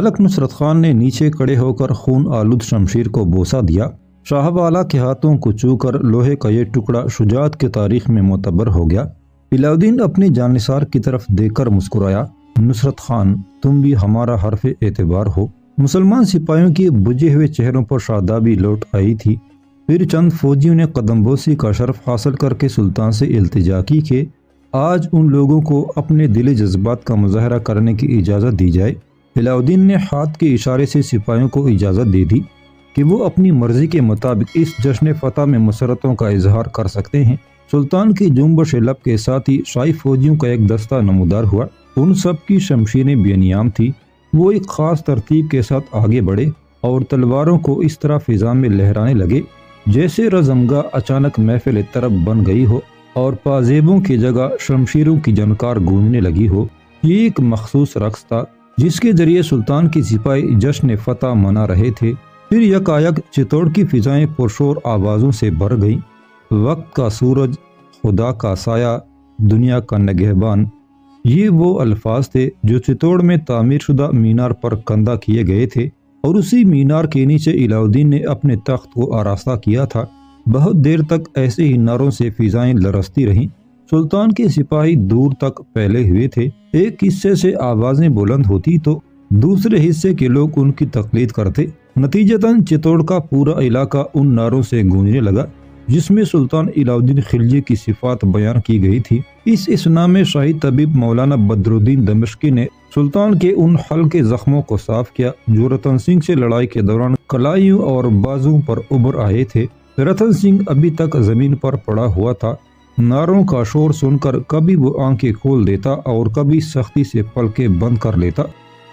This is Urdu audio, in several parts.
ملک نصرت خان نے نیچے کڑے ہو کر خون آلود شمشیر کو بوسہ دیا۔ شاہ والا کے ہاتھوں کو چھو کر لوہے کا یہ ٹکڑا شجاعت کے تاریخ میں معتبر ہو گیا۔ علاؤدین اپنی جانثار کی طرف دیکھ کر مسکرایا۔ نصرت خان، تم بھی ہمارا حرف اعتبار ہو۔ مسلمان سپاہیوں کے بجھے ہوئے چہروں پر شادابی لوٹ آئی تھی۔ پھر چند فوجیوں نے قدم بوسی کا شرف حاصل کر کے سلطان سے التجا کی کہ آج ان لوگوں کو اپنے دلی جذبات کا مظاہرہ کرنے کی اجازت دی جائے۔ علاؤدین نے ہاتھ کے اشارے سے سپاہیوں کو اجازت دے دی کہ وہ اپنی مرضی کے مطابق اس جشن فتح میں مسرتوں کا اظہار کر سکتے ہیں۔ سلطان کی جنبش لب کے ساتھ ہی شاہی فوجیوں کا ایک دستہ نمودار ہوا۔ ان سب کی شمشیریں بے نیام تھیں۔ وہ ایک خاص ترتیب کے ساتھ آگے بڑھے اور تلواروں کو اس طرح فضا میں لہرانے لگے جیسے رزمگاہ اچانک محفل طرب بن گئی ہو اور پازیبوں کی جگہ شمشیروں کی جھنکار گونجنے لگی ہو۔ یہ ایک مخصوص رقص تھا جس کے ذریعے سلطان کی سپاہی جشن فتح منا رہے تھے۔ پھر یکایک چتوڑ کی فضائیں پرشور آوازوں سے بھر گئیں۔ وقت کا سورج، خدا کا سایہ، دنیا کا نگہبان، یہ وہ الفاظ تھے جو چتوڑ میں تعمیر شدہ مینار پر کندہ کیے گئے تھے اور اسی مینار کے نیچے علاؤدین نے اپنے تخت کو آراستہ کیا تھا۔ بہت دیر تک ایسے ہی نعروں سے فضائیں لرزتی رہیں۔ سلطان کے سپاہی دور تک پھیلے ہوئے تھے۔ ایک حصے سے آوازیں بلند ہوتی تو دوسرے حصے کے لوگ ان کی تقلید کرتے۔ نتیجتاً چتوڑ کا پورا علاقہ ان نعروں سے گونجنے لگا جس میں سلطان علاؤدین خلجی کی صفات بیان کی گئی تھی۔ اس اثنا میں شاہی طبیب مولانا بدر الدین دمشقی نے سلطان کے ان ہلکے زخموں کو صاف کیا جو رتن سنگھ سے لڑائی کے دوران کلائیوں اور بازوں پر ابھر آئے تھے۔ رتن سنگھ ابھی تک زمین پر پڑا ہوا تھا۔ نعروں کا شور سن کر کبھی وہ آنکھیں کھول دیتا اور کبھی سختی سے پلکیں بند کر لیتا۔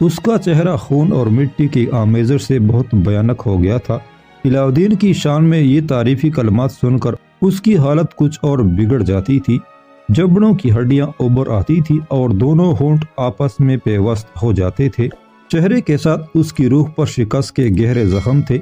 اس کا چہرہ خون اور مٹی کی آمیزش سے بہت بھیانک ہو گیا تھا۔ علاؤدین کی شان میں یہ تعریفی کلمات سن کر اس کی حالت کچھ اور بگڑ جاتی تھی۔ جبڑوں کی ہڈیاں ابھر آتی تھی اور دونوں ہونٹ آپس میں پیوست ہو جاتے تھے۔ چہرے کے ساتھ اس کی روح پر شکست کے گہرے زخم تھے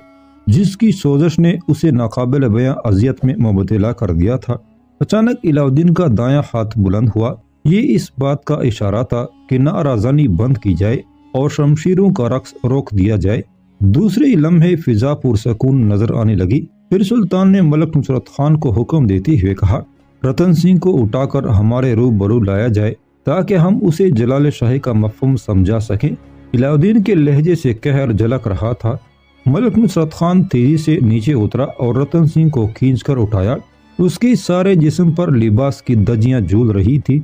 جس کی سوزش نے اسے ناقابل بیاں اذیت میں مبتلا کر دیا تھا۔ اچانک علاؤدین کا دایاں ہاتھ بلند ہوا۔ یہ اس بات کا اشارہ تھا کہ نعرہ زنی بند کی جائے اور شمشیروں کا رقص روک دیا جائے۔ دوسرے لمحے فضا پرسکون نظر آنے لگی۔ پھر سلطان نے ملک نصرت خان کو حکم دیتے ہوئے کہا، رتن سنگھ کو اٹھا کر ہمارے روبرو لایا جائے تاکہ ہم اسے جلال شاہی کا مفہوم سمجھا سکیں۔ علاؤدین کے لہجے سے قہر جھلک رہا تھا۔ ملک نصرت خان تیزی سے نیچے اترا اور رتن سنگھ کو کھینچ کر اٹھایا۔ اس کے سارے جسم پر لباس کی دھجیاں جھول رہی تھی۔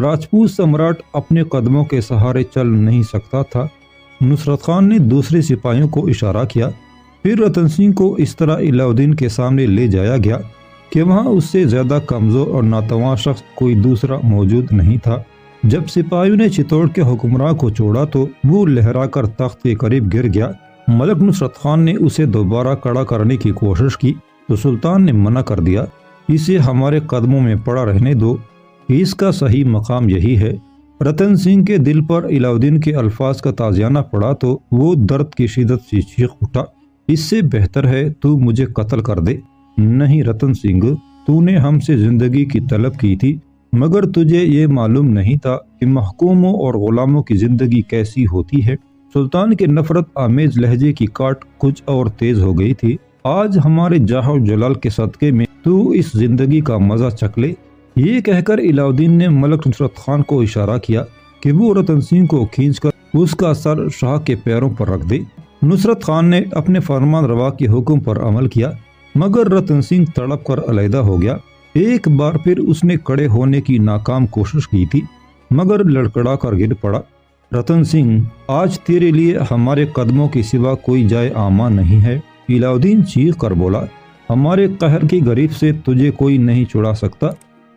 راجپوت سمراٹ اپنے قدموں کے سہارے چل نہیں سکتا تھا۔ نصرت خان نے دوسرے سپاہیوں کو اشارہ کیا۔ پھر رتن سنگھ کو اس طرح علاؤدین کے سامنے لے جایا گیا کہ وہاں اس سے زیادہ کمزور اور ناتواں شخص کوئی دوسرا موجود نہیں تھا۔ جب سپاہیوں نے چتوڑ کے حکمراں کو چھوڑا تو وہ لہرا کر تخت کے قریب گر گیا۔ ملک نصرت خان نے اسے دوبارہ کھڑا کرنے کی کوشش کی تو سلطان نے منع کر دیا۔ اسے ہمارے قدموں میں پڑا رہنے دو، اس کا صحیح مقام یہی ہے۔ رتن سنگھ کے دل پر علاؤدین کے الفاظ کا تازیانہ پڑا تو وہ درد کی شدت سے چیخ اٹھا، اس سے بہتر ہے تو مجھے قتل کر دے۔ نہیں رتن سنگھ، تو نے ہم سے زندگی کی طلب کی تھی مگر تجھے یہ معلوم نہیں تھا کہ محکوموں اور غلاموں کی زندگی کیسی ہوتی ہے۔ سلطان کے نفرت آمیز لہجے کی کاٹ کچھ اور تیز ہو گئی تھی۔ آج ہمارے جاہ و جلال کے صدقے میں تو اس زندگی کا مزہ چکھ لے۔ یہ کہہ کر علاؤدین نے ملک نصرت خان کو اشارہ کیا کہ وہ رتن سنگھ کو کھینچ کر اس کا سر شاہ کے پیروں پر رکھ دے۔ نصرت خان نے اپنے فرمان روا کے حکم پر عمل کیا مگر رتن سنگھ تڑپ کر علیحدہ ہو گیا۔ ایک بار پھر اس نے کھڑے ہونے کی ناکام کوشش کی تھی مگر لڑکڑا کر گر پڑا۔ رتن سنگھ، آج تیرے لیے ہمارے قدموں کے سوا کوئی جائے آماں نہیں ہے۔ علاؤدین چیخ کر بولا، ہمارے قہر کی گریف سے تجھے کوئی نہیں چھڑا سکتا۔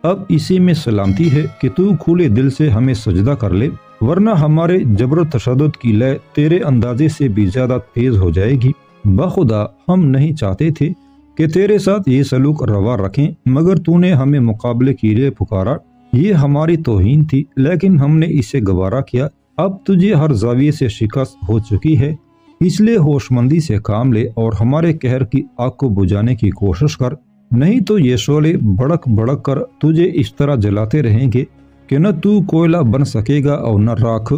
اب اسی میں سلامتی ہے کہ تو کھلے دل سے ہمیں سجدہ کر لے ورنہ ہمارے جبر و تشدد کی لے تیرے اندازے سے بھی زیادہ تیز ہو جائے گی۔ بخدا ہم نہیں چاہتے تھے کہ تیرے ساتھ یہ سلوک روا رکھیں مگر تو نے ہمیں مقابلے کے لیے پکارا۔ یہ ہماری توہین تھی لیکن ہم نے اسے گوارا کیا۔ اب تجھے ہر زاویے سے شکست ہو چکی ہے، اس لیے ہوش مندی سے کام لے اور ہمارے قہر کی آگ کو بجھانے کی کوشش کر، نہیں تو یہ شعلے بڑک بڑک کر تجھے اس طرح جلاتے رہیں گے کہ نہ تو کوئلہ بن سکے گا اور نہ راکھ۔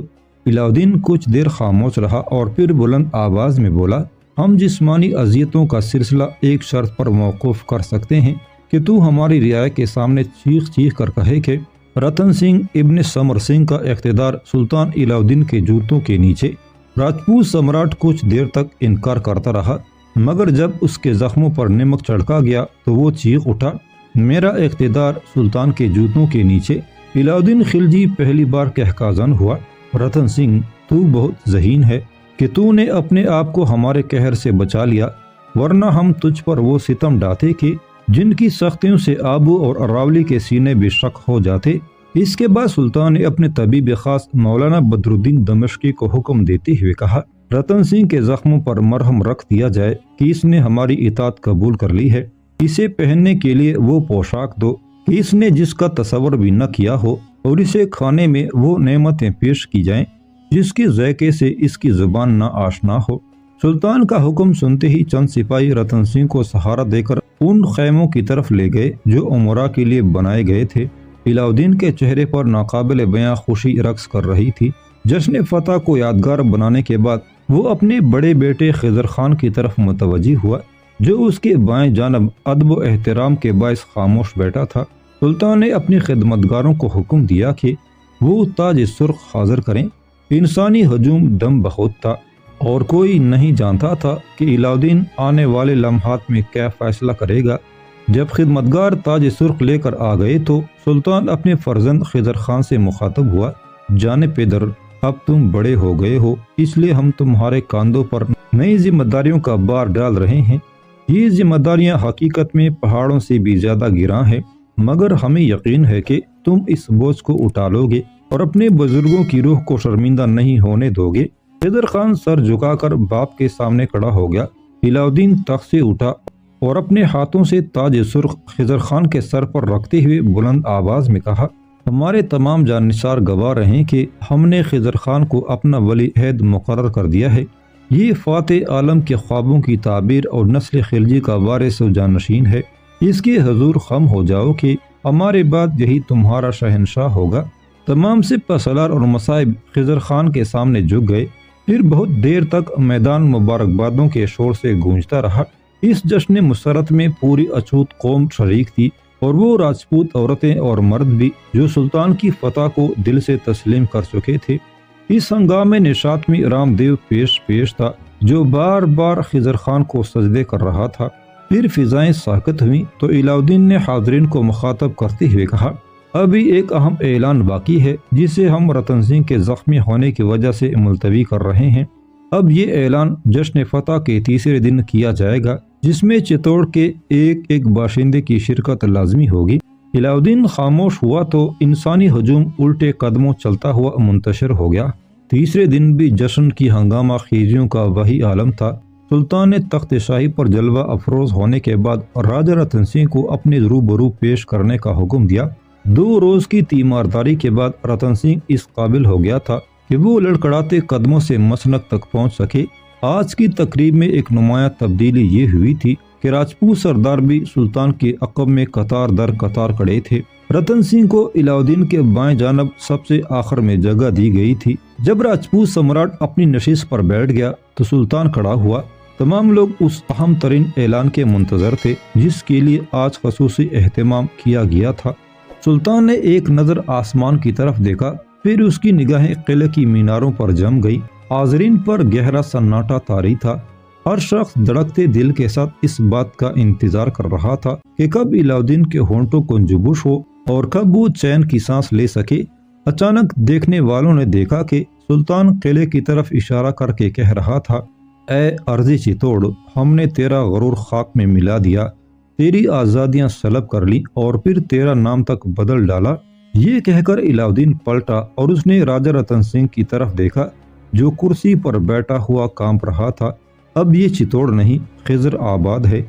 علاؤدین کچھ دیر خاموش رہا اور پھر بلند آواز میں بولا، ہم جسمانی اذیتوں کا سلسلہ ایک شرط پر موقوف کر سکتے ہیں کہ تو ہماری رعایا کے سامنے چیخ چیخ کر کہے کہ رتن سنگھ ابن سمر سنگھ کا اقتدار سلطان علاؤدین کے جوتوں کے نیچے۔ راجپوت سمراٹ کچھ دیر تک انکار کرتا رہا، مگر جب اس کے زخموں پر نمک چھڑکا گیا تو وہ چیخ اٹھا، میرا اقتدار سلطان کے جوتوں کے نیچے۔ علاؤدین خلجی پہلی بار کہکازن ہوا، رتن سنگھ تو بہت ذہین ہے کہ تو نے اپنے آپ کو ہمارے قہر سے بچا لیا، ورنہ ہم تجھ پر وہ ستم ڈھاتے کہ جن کی سختیوں سے آبو اور اراولی کے سینے بے شک ہو جاتے۔ اس کے بعد سلطان نے اپنے طبیب خاص مولانا بدرالدین دمشقی کو حکم دیتے ہوئے کہا، رتن سنگھ کے زخموں پر مرہم رکھ دیا جائے کہ اس نے ہماری اطاعت قبول کر لی ہے، اسے پہننے کے لیے وہ پوشاک دو کہ اس نے جس کا تصور بھی نہ کیا ہو، اور اسے کھانے میں وہ نعمتیں پیش کی جائیں جس کے ذائقے سے اس کی زبان نہ آشنا ہو۔ سلطان کا حکم سنتے ہی چند سپاہی رتن سنگھ کو سہارا دے کر ان خیموں کی طرف لے گئے جو امراء کے لیے بنائے گئے تھے۔ علاؤدین کے چہرے پر ناقابل بیاں خوشی رقص کر رہی تھی۔ جشن فتح کو یادگار بنانے کے بعد وہ اپنے بڑے بیٹے خضر خان کی طرف متوجہ ہوا جو اس کے بائیں جانب ادب و احترام کے باعث خاموش بیٹھا تھا۔ سلطان نے اپنے خدمتگاروں کو حکم دیا کہ وہ تاج سرخ حاضر کریں۔ انسانی ہجوم دم بہت تھا اور کوئی نہیں جانتا تھا کہ علاؤدین آنے والے لمحات میں کیا فیصلہ کرے گا۔ جب خدمتگار تاج سرخ لے کر آ گئے تو سلطان اپنے فرزند خضر خان سے مخاطب ہوا، جان پدر، اب تم بڑے ہو گئے ہو، اس لیے ہم تمہارے کاندھوں پر نئی ذمہ داریوں کا بار ڈال رہے ہیں۔ یہ ذمہ داریاں حقیقت میں پہاڑوں سے بھی زیادہ گراں ہیں، مگر ہمیں یقین ہے کہ تم اس بوجھ کو اٹھا لو گے اور اپنے بزرگوں کی روح کو شرمندہ نہیں ہونے دو گے۔ خضر خان سر جھکا کر باپ کے سامنے کھڑا ہو گیا۔ علاؤدین تخت سے اٹھا اور اپنے ہاتھوں سے تاج سرخ خضر خان کے سر پر رکھتے ہوئے بلند آواز میں کہا، ہمارے تمام جاننثار گواہ رہیں کہ ہم نے خضر خان کو اپنا ولی عہد مقرر کر دیا ہے۔ یہ فاتح عالم کے خوابوں کی تعبیر اور نسل خلجی کا وارث و جانشین ہے۔ اس کے حضور خم ہو جاؤ کہ ہمارے بعد یہی تمہارا شہنشاہ ہوگا۔ تمام سپہ سالار اور مصائب خضر خان کے سامنے جھک گئے۔ پھر بہت دیر تک میدان مبارکبادوں کے شور سے گونجتا رہا۔ اس جشن مسرت میں پوری اچھوت قوم شریک تھی، اور وہ راجپوت عورتیں اور مرد بھی جو سلطان کی فتح کو دل سے تسلیم کر چکے تھے۔ اس ہنگامے نشاط میں رام دیو پیش تھا جو بار بار خضر خان کو سجدے کر رہا تھا۔ پھر فضائیں ساکت ہوئیں تو علاؤدین نے حاضرین کو مخاطب کرتے ہوئے کہا، ابھی ایک اہم اعلان باقی ہے جسے ہم رتن سنگھ کے زخمی ہونے کی وجہ سے ملتوی کر رہے ہیں۔ اب یہ اعلان جشن فتح کے تیسرے دن کیا جائے گا، جس میں چتوڑ کے ایک ایک باشندے کی شرکت لازمی ہوگی۔ علاؤدین خاموش ہوا تو انسانی ہجوم الٹے قدموں چلتا ہوا منتشر ہو گیا۔ تیسرے دن بھی جشن کی ہنگامہ خیزیوں کا وہی عالم تھا۔ سلطان نے تخت شاہی پر جلوہ افروز ہونے کے بعد راجہ رتن سنگھ کو اپنے روبرو پیش کرنے کا حکم دیا۔ 2 روز کی تیمارداری کے بعد رتن سنگھ اس قابل ہو گیا تھا کہ وہ لڑکڑاتے قدموں سے مسنک تک پہنچ سکے۔ آج کی تقریب میں ایک نمایاں تبدیلی یہ ہوئی تھی کہ راجپوت سردار بھی سلطان کے عقب میں قطار در قطار کھڑے تھے۔ رتن سنگھ کو علاؤدین کے بائیں جانب سب سے آخر میں جگہ دی گئی تھی۔ جب راجپوت سمراٹ اپنی نشست پر بیٹھ گیا تو سلطان کھڑا ہوا۔ تمام لوگ اس اہم ترین اعلان کے منتظر تھے جس کے لیے آج خصوصی اہتمام کیا گیا تھا۔ سلطان نے ایک نظر آسمان کی طرف دیکھا، پھر اس کی نگاہیں قلعے کی میناروں پر جم گئی۔ حاضرین پر گہرا سناٹا طاری تھا۔ ہر شخص دھڑکتے دل کے ساتھ اس بات کا انتظار کر رہا تھا کہ کب علاؤدین کے ہونٹوں کو جبوش ہو اور کب وہ چین کی سانس لے سکے۔ اچانک دیکھنے والوں نے دیکھا کہ سلطان قلعے کی طرف اشارہ کر کے کہہ رہا تھا، اے ارضی چتوڑ، ہم نے تیرا غرور خاک میں ملا دیا، تیری آزادیاں سلب کر لی اور پھر تیرا نام تک بدل ڈالا۔ یہ کہہ کر علاؤدین پلٹا اور اس نے راجہ رتن سنگھ کی طرف دیکھا جو کرسی پر بیٹھا ہوا کانپ رہا تھا۔ اب یہ چتوڑ نہیں، خضر آباد ہے۔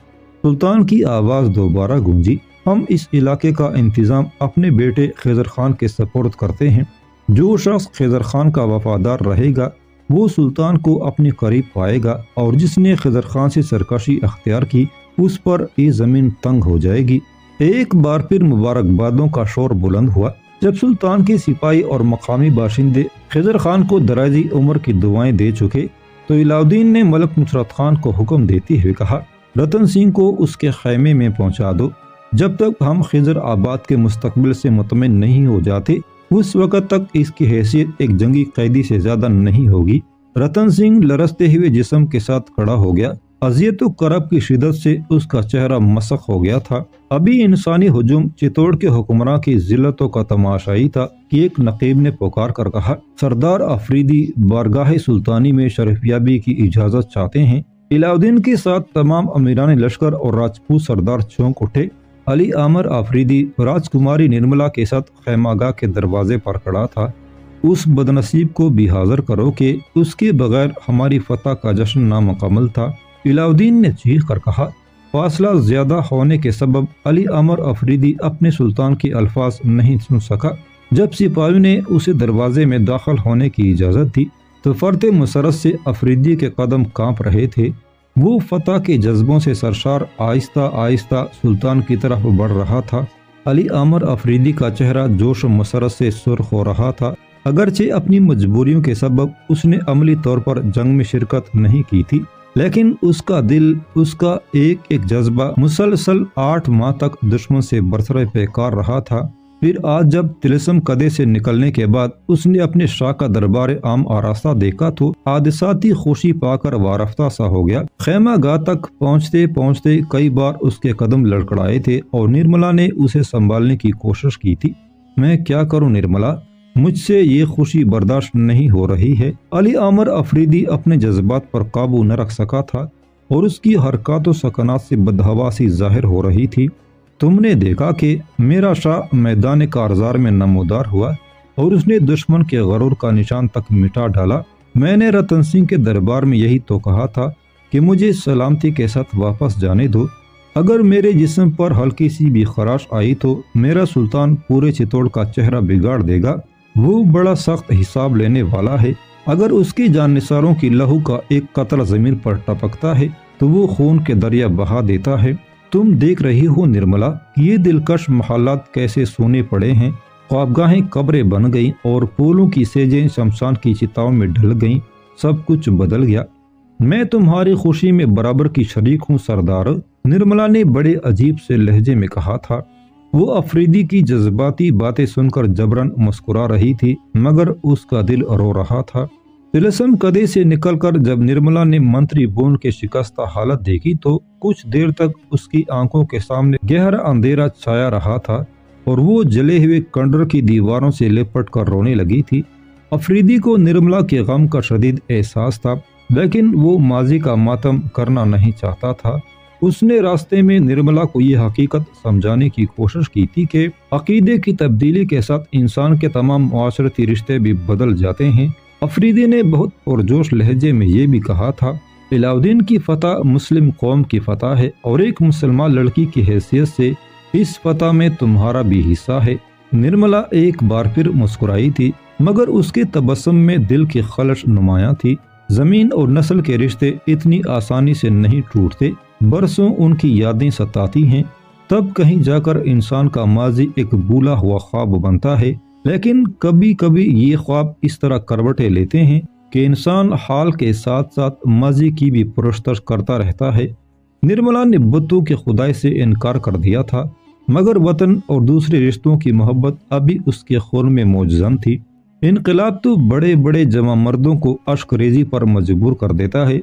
سلطان کی آواز دوبارہ گونجی، ہم اس علاقے کا انتظام اپنے بیٹے خضر خان کے سپرد کرتے ہیں۔ جو شخص خضر خان کا وفادار رہے گا وہ سلطان کو اپنے قریب پائے گا، اور جس نے خضر خان سے سرکشی اختیار کی اس پر یہ زمین تنگ ہو جائے گی۔ ایک بار پھر مبارکبادوں کا شور بلند ہوا۔ جب سلطان کے سپاہی اور مقامی باشندے خضر خان کو درازی عمر کی دعائیں دے چکے تو علاؤ الدین نے ملک نصرت خان کو حکم دیتے ہوئے کہا، رتن سنگھ کو اس کے خیمے میں پہنچا دو۔ جب تک ہم خضر آباد کے مستقبل سے مطمئن نہیں ہو جاتے اس وقت تک اس کی حیثیت ایک جنگی قیدی سے زیادہ نہیں ہوگی۔ رتن سنگھ لرزتے ہوئے جسم کے ساتھ کھڑا ہو گیا۔ اذیت و کرب کی شدت سے اس کا چہرہ مسخ ہو گیا تھا۔ ابھی انسانی ہجوم چتوڑ کے حکمراں کی ذلتوں کا تماشا ہی تھا کہ ایک نقیب نے پکار کر کہا، سردار آفریدی بارگاہ سلطانی میں شرفیابی کی اجازت چاہتے ہیں۔ علاؤ الدین کے ساتھ تمام امیران لشکر اور راجپوت سردار چونک اٹھے۔ علی عامر آفریدی راجکماری نرملا کے ساتھ خیمہ گاہ کے دروازے پر کھڑا تھا۔ اس بدنصیب کو بھی حاضر کرو کہ اس کے بغیر ہماری فتح کا جشن نامکمل تھا۔ علاؤ الدین نے چیخ کر کہا۔ فاصلہ زیادہ ہونے کے سبب علی عامر آفریدی اپنے سلطان کے الفاظ نہیں سن سکا۔ جب سپاہیوں نے اسے دروازے میں داخل ہونے کی اجازت دی تو فرط مسرت سے آفریدی کے قدم کانپ رہے تھے۔ وہ فتح کے جذبوں سے سرشار آہستہ آہستہ سلطان کی طرف بڑھ رہا تھا۔ علی عامر آفریدی کا چہرہ جوش و مسرت سے سرخ ہو رہا تھا۔ اگرچہ اپنی مجبوریوں کے سبب اس نے عملی طور پر جنگ میں شرکت نہیں کی تھی، لیکن اس کا دل، اس کا ایک ایک جذبہ مسلسل 8 ماہ تک دشمن سے برسر پیکار رہا تھا۔ پھر آج جب طلسم قدے سے نکلنے کے بعد اس نے اپنے شاہ کا دربار عام آراستہ دیکھا تو حادثاتی خوشی پا کر وارفتہ سا ہو گیا۔ خیمہ گاہ تک پہنچتے پہنچتے کئی بار اس کے قدم لڑکھڑائے تھے اور نرملا نے اسے سنبھالنے کی کوشش کی تھی۔ میں کیا کروں نرملا، مجھ سے یہ خوشی برداشت نہیں ہو رہی ہے۔ علی عامر آفریدی اپنے جذبات پر قابو نہ رکھ سکا تھا اور اس کی حرکات و سکنات سے بدحواسی ظاہر ہو رہی تھی۔ تم نے دیکھا کہ میرا شاہ میدان کارزار میں نمودار ہوا اور اس نے دشمن کے غرور کا نشان تک مٹا ڈالا۔ میں نے رتن سنگھ کے دربار میں یہی تو کہا تھا کہ مجھے سلامتی کے ساتھ واپس جانے دو۔ اگر میرے جسم پر ہلکی سی بھی خراش آئی تو میرا سلطان پورے چتوڑ کا چہرہ بگاڑ دے گا۔ وہ بڑا سخت حساب لینے والا ہے۔ اگر اس کی جاننثاروں کی لہو کا ایک قطرہ زمین پر ٹپکتا ہے تو وہ خون کے دریا بہا دیتا ہے۔ تم دیکھ رہی ہو نرملا کہ یہ دلکش محلات کیسے سونے پڑے ہیں۔ خوابگاہیں قبریں بن گئیں اور پھولوں کی سیجیں شمشان کی چتاؤں میں ڈھل گئیں۔ سب کچھ بدل گیا۔ میں تمہاری خوشی میں برابر کی شریک ہوں سردار، نرملا نے بڑے عجیب سے لہجے میں کہا تھا۔ وہ آفریدی کی جذباتی باتیں سن کر جبراً مسکرا رہی تھی مگر اس کا دل رو رہا تھا۔ طلسم قدے سے نکل کر جب نرملا نے منتری بون کے شکستہ حالت دیکھی تو کچھ دیر تک اس کی آنکھوں کے سامنے گہرا اندھیرا چھایا رہا تھا اور وہ جلے ہوئے کنڈر کی دیواروں سے لپٹ کر رونے لگی تھی۔ آفریدی کو نرملا کے غم کا شدید احساس تھا لیکن وہ ماضی کا ماتم کرنا نہیں چاہتا تھا۔ اس نے راستے میں نرملا کو یہ حقیقت سمجھانے کی کوشش کی تھی کہ عقیدے کی تبدیلی کے ساتھ انسان کے تمام معاشرتی رشتے بھی بدل جاتے ہیں۔ آفریدی نے بہت پرجوش لہجے میں یہ بھی کہا تھا، علاؤ الدین کی فتح مسلم قوم کی فتح ہے اور ایک مسلمان لڑکی کی حیثیت سے اس فتح میں تمہارا بھی حصہ ہے۔ نرملا ایک بار پھر مسکرائی تھی مگر اس کے تبسم میں دل کی خلش نمایاں تھی۔ زمین اور نسل کے رشتے اتنی آسانی سے نہیں ٹوٹتے، برسوں ان کی یادیں ستاتی ہیں، تب کہیں جا کر انسان کا ماضی ایک بھولا ہوا خواب بنتا ہے۔ لیکن کبھی کبھی یہ خواب اس طرح کروٹیں لیتے ہیں کہ انسان حال کے ساتھ ساتھ ماضی کی بھی پرستش کرتا رہتا ہے۔ نرملا نے بتوں کے خدائی سے انکار کر دیا تھا مگر وطن اور دوسرے رشتوں کی محبت ابھی اس کے خون میں موجزن تھی۔ انقلاب تو بڑے بڑے جوان مردوں کو اشک ریزی پر مجبور کر دیتا ہے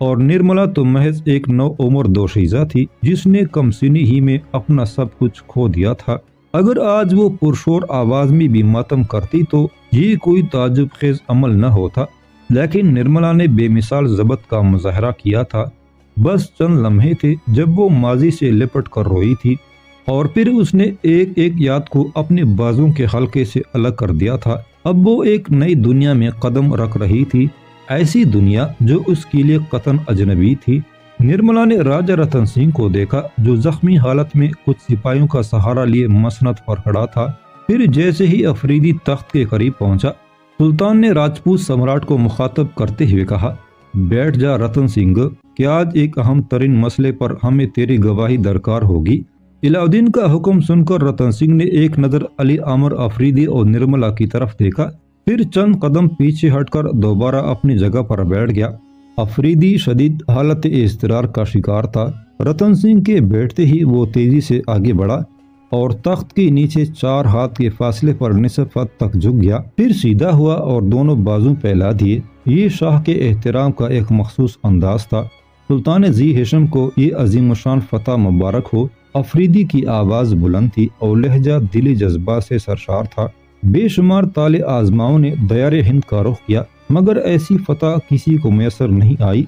اور نرملا تو محض ایک نو عمر دوشیزہ تھی جس نے کم سنی ہی میں اپنا سب کچھ کھو دیا تھا۔ اگر آج وہ پرشور آواز میں بھی ماتم کرتی تو یہ کوئی تعجب خیز عمل نہ ہوتا، لیکن نرملا نے بے مثال ضبط کا مظاہرہ کیا تھا۔ بس چند لمحے تھے جب وہ ماضی سے لپٹ کر روئی تھی اور پھر اس نے ایک ایک یاد کو اپنے بازوں کے حلقے سے الگ کر دیا تھا۔ اب وہ ایک نئی دنیا میں قدم رکھ رہی تھی، ایسی دنیا جو اس کے لیے قطعاً اجنبی تھی۔ نرملا نے راجہ رتن سنگھ کو دیکھا جو زخمی حالت میں کچھ سپاہیوں کا سہارا لیے مسند پر کھڑا تھا۔ پھر جیسے ہی آفریدی تخت کے قریب پہنچا، سلطان نے راجپوت سمراٹ کو مخاطب کرتے ہوئے کہا، بیٹھ جا رتن سنگھ، کہ آج ایک اہم ترین مسئلے پر ہمیں تیری گواہی درکار ہوگی۔ علاء الدین کا حکم سن کر رتن سنگھ نے ایک نظر علی عامر آفریدی اور نرملا کی طرف دیکھا، پھر چند قدم پیچھے ہٹ کر دوبارہ اپنی جگہ پر بیٹھ گیا۔ آفریدی شدید حالت اضطرار کا شکار تھا۔ رتن سنگھ کے بیٹھتے ہی وہ تیزی سے آگے بڑھا اور تخت کے نیچے 4 ہاتھ کے فاصلے پر نصف حد تک جھک گیا، پھر سیدھا ہوا اور دونوں بازو پھیلا دیے۔ یہ شاہ کے احترام کا ایک مخصوص انداز تھا۔ سلطان ذی ہشم کو یہ عظیم الشان فتح مبارک ہو۔ آفریدی کی آواز بلند تھی اور لہجہ دلی جذبات سے سرشار تھا۔ بے شمار تالے آزماؤں نے دیار ہند کا رخ کیا، مگر ایسی فتح کسی کو میسر نہیں آئی۔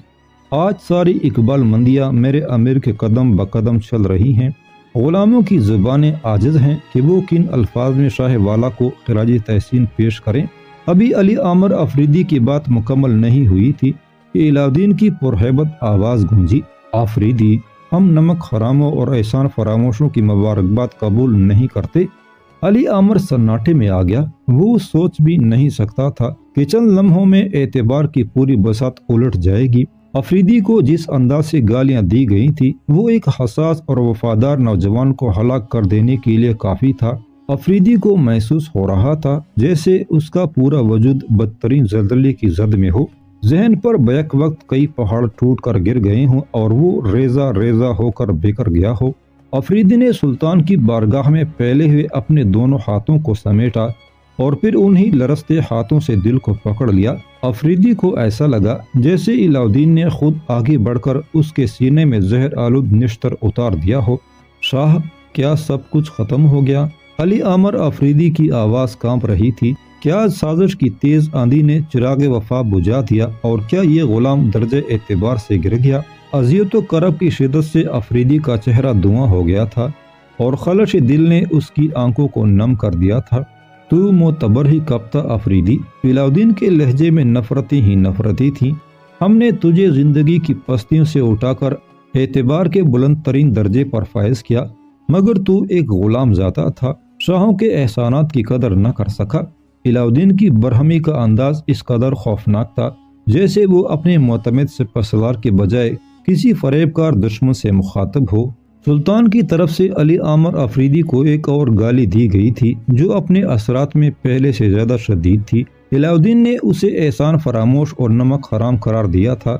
آج ساری اقبال مندیاں میرے امیر کے قدم بقدم چل رہی ہیں۔ غلاموں کی زبانیں عاجز ہیں کہ وہ کن الفاظ میں شاہ والا کو خراج تحسین پیش کریں۔ ابھی علی عامر آفریدی کی بات مکمل نہیں ہوئی تھی کہ علاء الدین کی پرہیبت آواز گونجی، آفریدی، ہم نمک حراموں اور احسان فراموشوں کی مبارکباد قبول نہیں کرتے۔ علی عامر سناٹے میں آ گیا۔ وہ سوچ بھی نہیں سکتا تھا کہ چند لمحوں میں اعتبار کی پوری بساط الٹ جائے گی۔ آفریدی کو جس انداز سے گالیاں دی گئی تھی وہ ایک حساس اور وفادار نوجوان کو ہلاک کر دینے کے لیے کافی تھا۔ آفریدی کو محسوس ہو رہا تھا جیسے اس کا پورا وجود بدترین زلزلے کی زد میں ہو، ذہن پر بیک وقت کئی پہاڑ ٹوٹ کر گر گئے ہوں اور وہ ریزہ ریزہ ہو کر بکھر گیا ہو۔ آفریدی نے سلطان کی بارگاہ میں پھیلے ہوئے اپنے دونوں ہاتھوں کو سمیٹا اور پھر انہی لرزتے ہاتھوں سے دل کو پکڑ لیا۔ آفریدی کو ایسا لگا جیسے علاء الدین نے خود آگے بڑھ کر اس کے سینے میں زہر آلود نشتر اتار دیا ہو۔ شاہ، کیا سب کچھ ختم ہو گیا؟ علی عامر آفریدی کی آواز کانپ رہی تھی۔ کیا سازش کی تیز آندھی نے چراغ وفا بجھا دیا اور کیا یہ غلام درجہ اعتبار سے گر گیا؟ اذیت و کرب کی شدت سے آفریدی کا چہرہ دھواں ہو گیا تھا اور خلش دل نے اس کی آنکھوں کو نم کر دیا تھا۔ تو معتبر ہی کب تھا آفریدی؟ علاء الدین کے لہجے میں نفرتیں ہی نفرتیں تھیں۔ ہم نے تجھے زندگی کی پستیوں سے اٹھا کر اعتبار کے بلند ترین درجے پر فائز کیا، مگر تو ایک غلام زادہ تھا، شاہوں کے احسانات کی قدر نہ کر سکا۔ علاء الدین کی برہمی کا انداز اس قدر خوفناک تھا جیسے وہ اپنے معتمد سپہ سالار کے بجائے کسی فریب کار دشمن سے مخاطب ہو۔ سلطان کی طرف سے علی عامر آفریدی کو ایک اور گالی دی گئی تھی جو اپنے اثرات میں پہلے سے زیادہ شدید تھی۔ علاء الدین نے اسے احسان فراموش اور نمک حرام قرار دیا تھا۔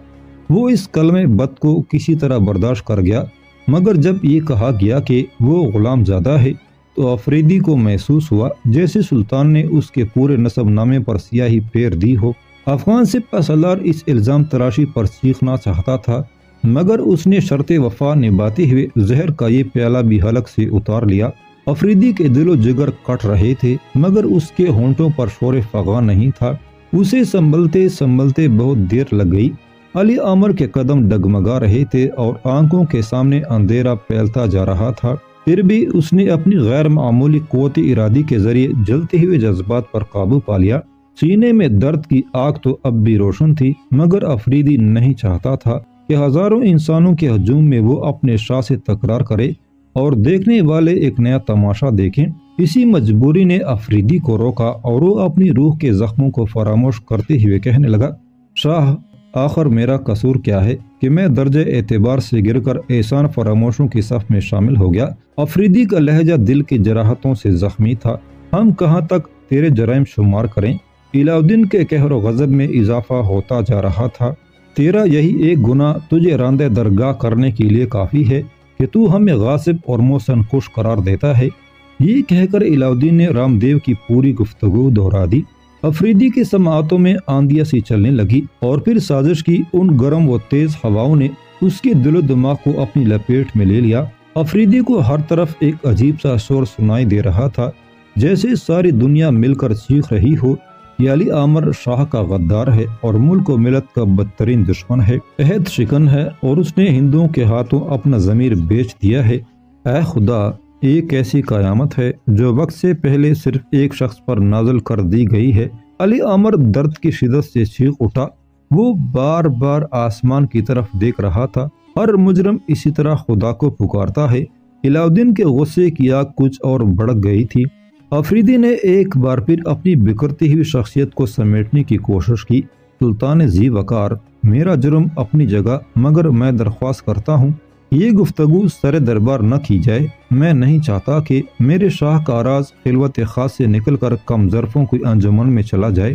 وہ اس کلمہ بد کو کسی طرح برداشت کر گیا، مگر جب یہ کہا گیا کہ وہ غلام زادہ ہے تو آفریدی کو محسوس ہوا جیسے سلطان نے اس کے پورے نسب نامے پر سیاہی پھیر دی ہو۔ افغان سپہ سالار اس الزام تراشی پر سیکھنا چاہتا تھا، مگر اس نے شرط وفا نبھاتے ہوئے زہر کا یہ پیالہ بھی حلق سے اتار لیا۔ آفریدی کے دل و جگر کٹ رہے تھے مگر اس کے ہونٹوں پر شور فغاں نہیں تھا۔ اسے سنبھلتے سنبھلتے بہت دیر لگ گئی۔ علی عامر کے قدم ڈگمگا رہے تھے اور آنکھوں کے سامنے اندھیرا پھیلتا جا رہا تھا، پھر بھی اس نے اپنی غیر معمولی قوت ارادی کے ذریعے جلتے ہوئے جذبات پر قابو پا لیا۔ سینے میں درد کی آگ تو اب بھی روشن تھی، مگر آفریدی نہیں چاہتا تھا کہ ہزاروں انسانوں کے ہجوم میں وہ اپنے شاہ سے تکرار کرے اور دیکھنے والے ایک نیا تماشا دیکھیں۔ اسی مجبوری نے آفریدی کو روکا اور وہ اپنی روح کے زخموں کو فراموش کرتے ہوئے کہنے لگا، شاہ، آخر میرا قصور کیا ہے کہ میں درجہ اعتبار سے گر کر احسان فراموشوں کی صف میں شامل ہو گیا؟ آفریدی کا لہجہ دل کی جراحتوں سے زخمی تھا۔ ہم کہاں تک تیرے جرائم شمار کریں؟ علاء الدین کے قہر و غضب میں اضافہ ہوتا جا رہا تھا۔ تیرا یہی ایک گناہ تجھے راندہ درگاہ کرنے کے لیے کافی ہے کہ تو ہمیں غاصب اور محسن کش قرار دیتا ہے۔ یہ کہہ کر علاء الدین نے رام دیو کی پوری گفتگو دہرا دی۔ آفریدی کی سماعتوں میں آندیاں سی چلنے لگی اور پھر سازش کی ان گرم و تیز ہواؤں نے اس کے دل و دماغ کو اپنی لپیٹ میں لے لیا۔ آفریدی کو ہر طرف ایک عجیب سا شور سنائی دے رہا تھا، جیسے ساری دنیا مل کر چیخ رہی ہو، یہ علی عامر شاہ کا غدار ہے اور ملک و ملت کا بدترین دشمن ہے، عہد شکن ہے اور اس نے ہندوؤں کے ہاتھوں اپنا ضمیر بیچ دیا ہے۔ اے خدا، ایک ایسی قیامت ہے جو وقت سے پہلے صرف ایک شخص پر نازل کر دی گئی ہے۔ علی عامر درد کی شدت سے چیخ اٹھا۔ وہ بار بار آسمان کی طرف دیکھ رہا تھا۔ ہر مجرم اسی طرح خدا کو پکارتا ہے۔ علاء الدین کے غصے کی آگ کچھ اور بھڑک گئی تھی۔ آفریدی نے ایک بار پھر اپنی بکھرتی ہوئی شخصیت کو سمیٹنے کی کوشش کی۔ سلطان ذی وقار، میرا جرم اپنی جگہ، مگر میں درخواست کرتا ہوں یہ گفتگو سر دربار نہ کی جائے۔ میں نہیں چاہتا کہ میرے شاہ کا راز خلوت خاص سے نکل کر کم ظرفوں کی انجمن میں چلا جائے۔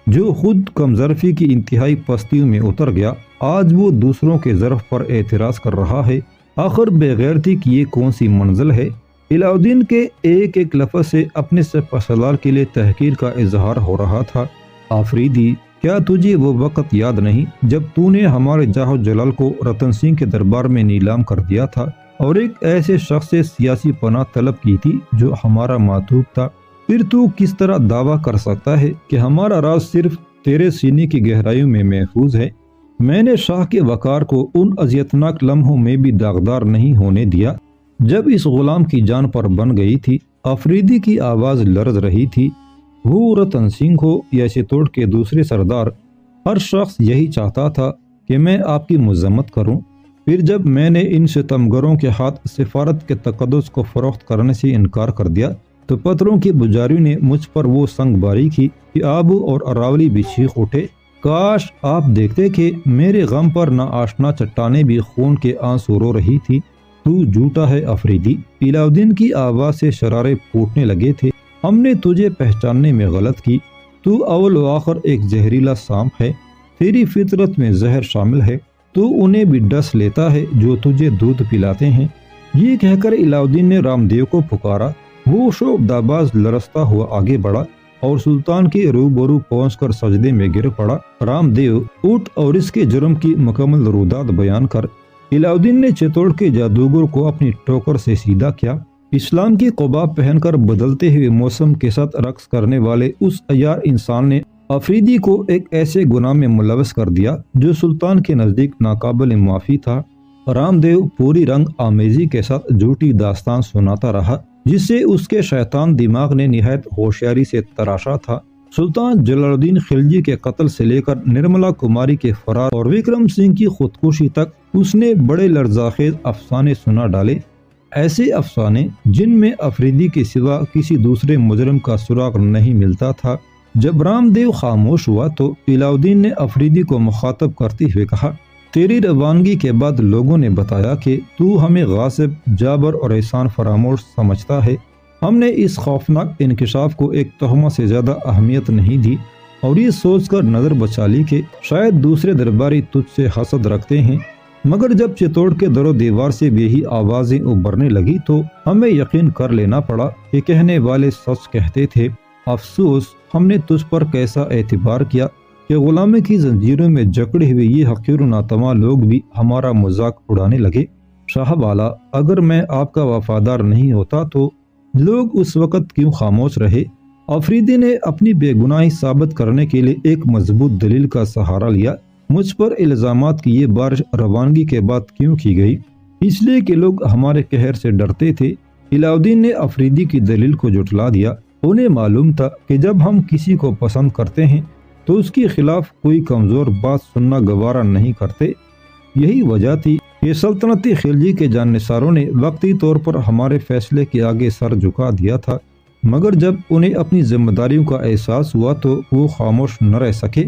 جو خود کم ظرفی کی انتہائی پستیوں میں اتر گیا، آج وہ دوسروں کے ظرف پر اعتراض کر رہا ہے۔ آخر بے غیرتی کی یہ کون سی منزل ہے؟ علاء الدین کے ایک ایک لفظ سے اپنے سپہ سالار کے لیے تحقیر کا اظہار ہو رہا تھا۔ آفریدی، کیا تجھے وہ وقت یاد نہیں جب تو نے ہمارے جاہ و جلال کو رتن سنگھ کے دربار میں نیلام کر دیا تھا اور ایک ایسے شخص سے سیاسی پناہ طلب کی تھی جو ہمارا معتوق تھا؟ پھر تو کس طرح دعویٰ کر سکتا ہے کہ ہمارا راز صرف تیرے سینے کی گہرائیوں میں محفوظ ہے؟ میں نے شاہ کے وقار کو ان اذیتناک لمحوں میں بھی داغدار نہیں ہونے دیا جب اس غلام کی جان پر بن گئی تھی۔ آفریدی کی آواز لرز رہی تھی۔ وہ رتن سنگھ ہو یا چتوڑ کے دوسرے سردار، ہر شخص یہی چاہتا تھا کہ میں آپ کی مذمت کروں۔ پھر جب میں نے ان ستمگروں کے ہاتھ سفارت کے تقدس کو فروخت کرنے سے انکار کر دیا تو پتھروں کی بجاریوں نے مجھ پر وہ سنگ باری کی کہ آبو اور اراولی بھی چیخ اٹھے۔ کاش آپ دیکھتے کہ میرے غم پر نہ آشنا چٹانیں بھی خون کے آنسو رو رہی تھی۔ تو جھوٹا ہے آفریدی، علاء الدین کی آواز سے شرارے پھوٹنے لگے تھے۔ ہم نے تجھے پہچاننے میں غلط کی۔ تو اول و آخر ایک زہریلا سانپ ہے، تیری فطرت میں زہر شامل ہے، تو انہیں بھی ڈس لیتا ہے جو تجھے دودھ پلاتے ہیں۔ یہ کہہ کر علاء الدین نے رام دیو کو پکارا۔ وہ شعب داباز لرزتا ہوا آگے بڑھا اور سلطان کے روبرو پہنچ کر سجدے میں گر پڑا۔ رام دیو، اٹھ اور اس کے جرم کی مکمل رودات بیان کر۔ علاء الدین نے چتوڑ کے جادوگر کو اپنی ٹوکر سے سیدھا کیا۔ اسلام کی قبا پہن کر بدلتے ہوئے موسم کے ساتھ رقص کرنے والے اس عیار انسان نے آفریدی کو ایک ایسے گناہ میں ملوث کر دیا جو سلطان کے نزدیک ناقابل معافی تھا۔ رام دیو پوری رنگ آمیزی کے ساتھ جھوٹی داستان سناتا رہا جس سے اس کے شیطان دماغ نے نہایت ہوشیاری سے تراشا تھا۔ سلطان جلال الدین خلجی کے قتل سے لے کر نرملا کماری کے فرار اور وکرم سنگھ کی خودکشی تک اس نے بڑے لرزاخیز افسانے سنا ڈالے، ایسے افسانے جن میں آفریدی کے سوا کسی دوسرے مجرم کا سراغ نہیں ملتا تھا۔ جب رام دیو خاموش ہوا تو علاء الدین نے آفریدی کو مخاطب کرتے ہوئے کہا، تیری روانگی کے بعد لوگوں نے بتایا کہ تو ہمیں غاصب، جابر اور احسان فراموش سمجھتا ہے۔ ہم نے اس خوفناک انکشاف کو ایک تہمت سے زیادہ اہمیت نہیں دی اور یہ سوچ کر نظر بچا لی کہ شاید دوسرے درباری تجھ سے حسد رکھتے ہیں، مگر جب چتوڑ کے در و دیوار سے بھی ہی آوازیں ابھرنے لگی تو ہمیں یقین کر لینا پڑا کہ کہنے والے سچ کہتے تھے۔ افسوس ہم نے تجھ پر کیسا اعتبار کیا کہ غلامی کی زنجیروں میں جکڑے ہوئے یہ حقیر و ناتواں لوگ بھی ہمارا مذاق اڑانے لگے۔ شاہ والا، اگر میں آپ کا وفادار نہیں ہوتا تو لوگ اس وقت کیوں خاموش رہے؟ آفریدی نے اپنی بے گناہی ثابت کرنے کے لیے ایک مضبوط دلیل کا سہارا لیا۔ مجھ پر الزامات کی یہ بارش روانگی کے بعد کیوں کی گئی؟ اس لیے کہ لوگ ہمارے قہر سے ڈرتے تھے۔ علاء الدین نے آفریدی کی دلیل کو جھٹلا دیا۔ انہیں معلوم تھا کہ جب ہم کسی کو پسند کرتے ہیں تو اس کے خلاف کوئی کمزور بات سننا گوارا نہیں کرتے۔ یہی وجہ تھی کہ سلطنتی خلجی کے جاننثاروں نے وقتی طور پر ہمارے فیصلے کے آگے سر جھکا دیا تھا، مگر جب انہیں اپنی ذمہ داریوں کا احساس ہوا تو وہ خاموش نہ رہ سکے۔